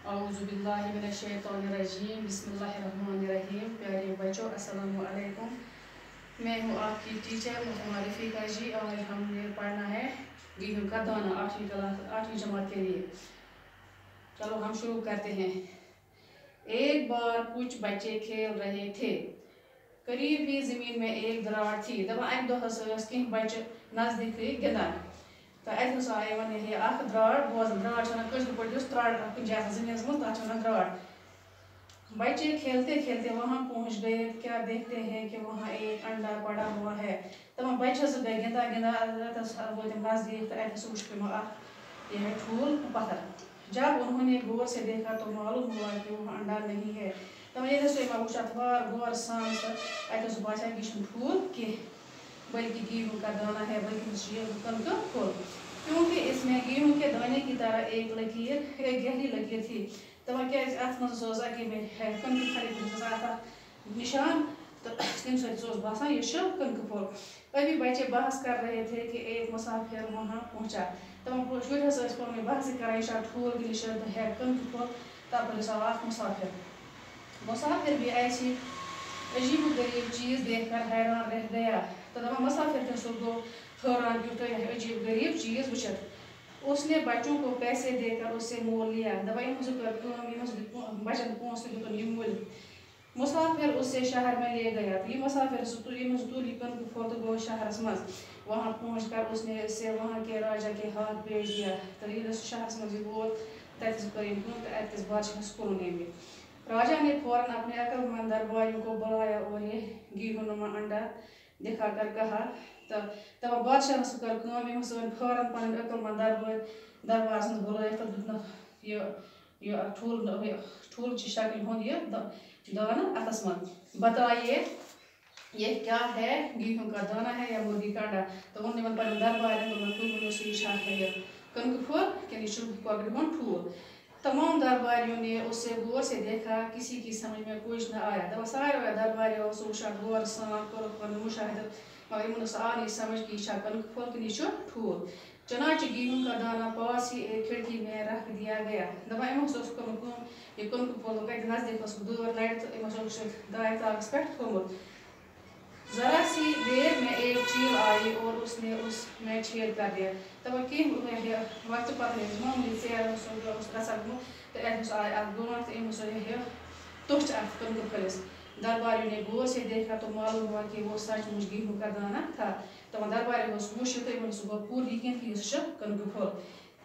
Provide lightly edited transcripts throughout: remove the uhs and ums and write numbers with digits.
औज़ुबिल्लाहिमिनश्शैतानिर्रजीम बिस्मिल्लाहिर्रहमानिर्रहीम। प्यारे बच्चों, अस्सलाम वालेकुम। मैं हूँ आपकी टीचर मुहम्मद रफ़ीका जी। आज हमने पढ़ना है गेहूं का दाना 8वीं जमात के लिए। चलो हम शुरू करते हैं। एक बार कुछ बच्चे खेल रहे थे। करीब ही ज़मीन में एक दरार थी। दपा अमि दۄह कहीं बच्चे नज़दीक गिंदान तो अत आए वन द्राड़ बोजन द्राड़ कशर पे त्राड़ कुछ जाए जमीन मज तक द्राड़। बच्चे खेलते खेलते वहां पहुंच गए। क्या देखते हैं कि वहां एक अंडा पड़ा हुआ है। तमाम बच्चे गए गिंदा गिंदा वो नजदीक तो अत उठ यह ठूल पत्थर। जब उन्होंने गौर से देखा तो मालूम हुआ कि वह अंडा नहीं है। तब ये वुच अत गौर सान अत बचा कि ठूल कह बल्कि गेहूं का दाना है, बल्कि कनक फुल। क्योंकि इसमें गेहूं के दाने की तरह एक गहरी लकीर थी। तब क्या अत अगे में कनक खड़ी निशान तो तम बसान यह कनक फुल। अभी बच्चे बहस कर रहे थे कि एक मुसाफिर वहां पहुंचा। तब शुर पे बहस कर ठूल है कनक फुल। तब मुसाफिर भी ऐसी अजीब गरीब चीज़ देखकर हैरान रह गया। तो दपा मुसाफिर सो गो हैरान कि अजीब गरीब चीज़ वुचत। उसने बच्चों को पैसे देकर उससे मोल लिया। दपा बचन पोस मूल। मुसाफिर उससे शहर में ले गया। तो ये मुसाफिर तुल कनक फुल तो गो शहरस मज। वहाँ पहुँच कर उसने इसे वहाँ के राजा के हाथ भेज दिया। तो ये शहरस मज वोत तस बादशाह कुल नेमि। राजा ने फौरन अपने अक्लमंद दरबारियों को बुलाया और ये गेहूं अंडा दिखाकर कहा। तब बादशाह कर फौरन पन अक्लमंद दरबार बुलाया तो ठूल शक्ल हूँ दाना अतस मन बताइए ये क्या है, गेहूं का दाना है या मुर्गी का अंडा। तो उन्होंने पे दरबार है कनक फुल कि कॉकड़ ठूल। तमाम दरबारियों ने उससे गौर से देखा, किसी की समझ में कुछ न आया। दपा सारे दरबारियों गौर सान कर मुशाहिद मगर इन आ नहीं समझ कि कनक फुल कि ठूल। चनाच गेहूं का दाना पास ही एक खिड़की में रख दिया गया। दपा यह कनक फुल नजदीक दूर लड़ तो दाय तागस पे थोमुत। जरा सी देर में एक चील आई और उसने उसमें छेद कर दिया। तब कह वक्त पे मामूली सेर तो आए ब्रोट तो तुच अत कनक फलिस। दरबारियों ने गौर से देखा तो मालूम हुआ कि वो सचमुच गेहूं का दाना था। तब दरबारियों वुच तो पूरी यकीन कि कनक फुल।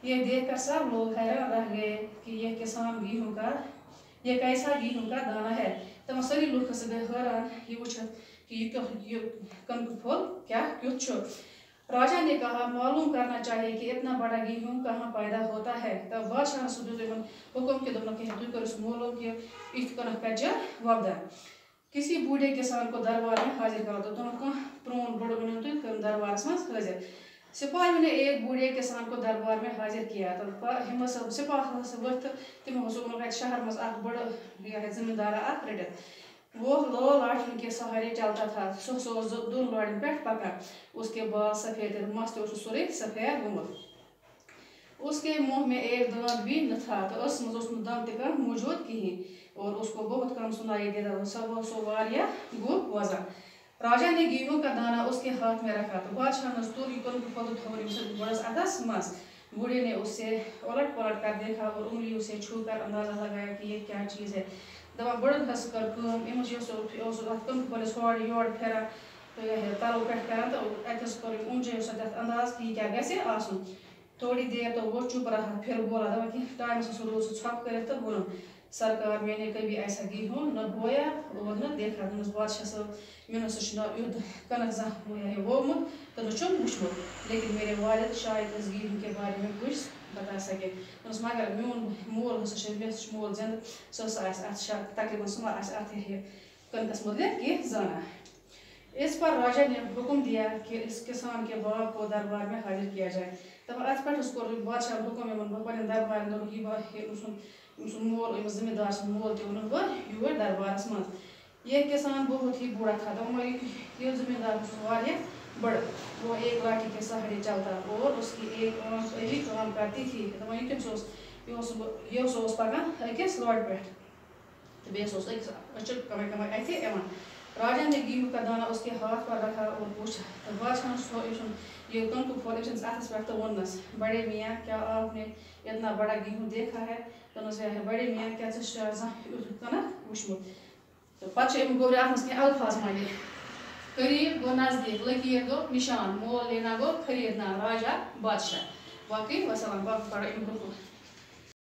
ये देखकर सब लोग हैरान रह गए कि यह कैसा गेहूं का दाना है। तब सारी लोग गए हैरान ये वुचत कि यह कनक फुल क्या क्युत। राजा ने कहा मालूम करना चाहिए कि इतना बड़ा गेहूं कहाँ पैदा होता है। तब बादशाह हुक्म के तुम मालूम कि इत कनक कच्चा वपदान। किसी बूढ़े किसान को दरबार में हाजिर करो। तो तुम प्रोन बड़ बनो तो दरबार मज हाजिर। सिपाहियों ने एक बूढ़े किसान को दरबार में हाजिर किया। तो सिपाह वथ तमो शहर मज बड़ जिम्मेदार रटित। वो लो लाठियों के सहारे चलता था। दोनों लाड़ियों पे पका। उसके बाल सफेद थे, मस्त सोरे सफेद गुमुत। उसके मुंह में एक दांत भी न था। तो दांत तक मौजूद कहीं और उसको बहुत कम सुनाई देता था। सब गो वजन। राजा ने गेहूं का दाना उसके हाथ में रखा। तो बादशाह तुल कनक फुल बड़स अतस मज। बूढ़े ने उससे उलट पलट कर देखा और उंगलियों से छू कर अंदाजा लगाया कि ये क्या चीज़ है। दपा बड़ हस कर कनक फलिस हर योर फेरान तो यह तलो पे फेरान तो अतस कर ऊंचे अंदाज कि क्या गसे आसन। थोड़ी देर तो वो चुप रहा, फिर बोला दपा कि टाइम से छप कर तो बोला सरकार मैंने कभी ऐसा गेहूं न बोया और न देखा। बादशाह साहब मैंने युद्ध कनक जहाँ बोया है वोमुत तो वुचमुत, लेकिन मेरे वालिद शायद इस गेहूं के बारे में कुछ बता सके। मगर मोन मोल मोल जिंद तकरीबन सुमा कनकस मुतलिक कि जाना। इस पर राजा ने हुक्म दिया कि इस किसान के बाप को दरबार में हाजिर किया जाए। तब अत पे बादशाह हुक्म दरबार मोल जिम्मेदार मोल तोर दरबारस मज। यह किसान बहुत ही बूढ़ा था। तो यह जिम्मेदार बड़। वो एक लाठी के सहारे चलता और उसकी एक आंख अभी काम करती थी। तो یہ پکان أکِس روڈ پٮ۪ٹھ تو بیٚیہِ اوس أکِس أچھِ کمٕے کمٕے اَتھِ یِوان راجا نے गेहूं का दाना उसके हाथ पर रखा और पूछा तो बादशाह ने ये कनक फल अतस पे तो वनस बड़े मियाँ क्या आपने इतना बड़ा गेहूं देखा है तो उन्होंने बड़े मियाँ क्या कनक वुचमुत तो पे गो अतस कह अल्फाज माने करीब गो नजदीक लकीर गो निशान मोल लेना गो खरीदना राजा बादशाह बाकी वसलाम बाकी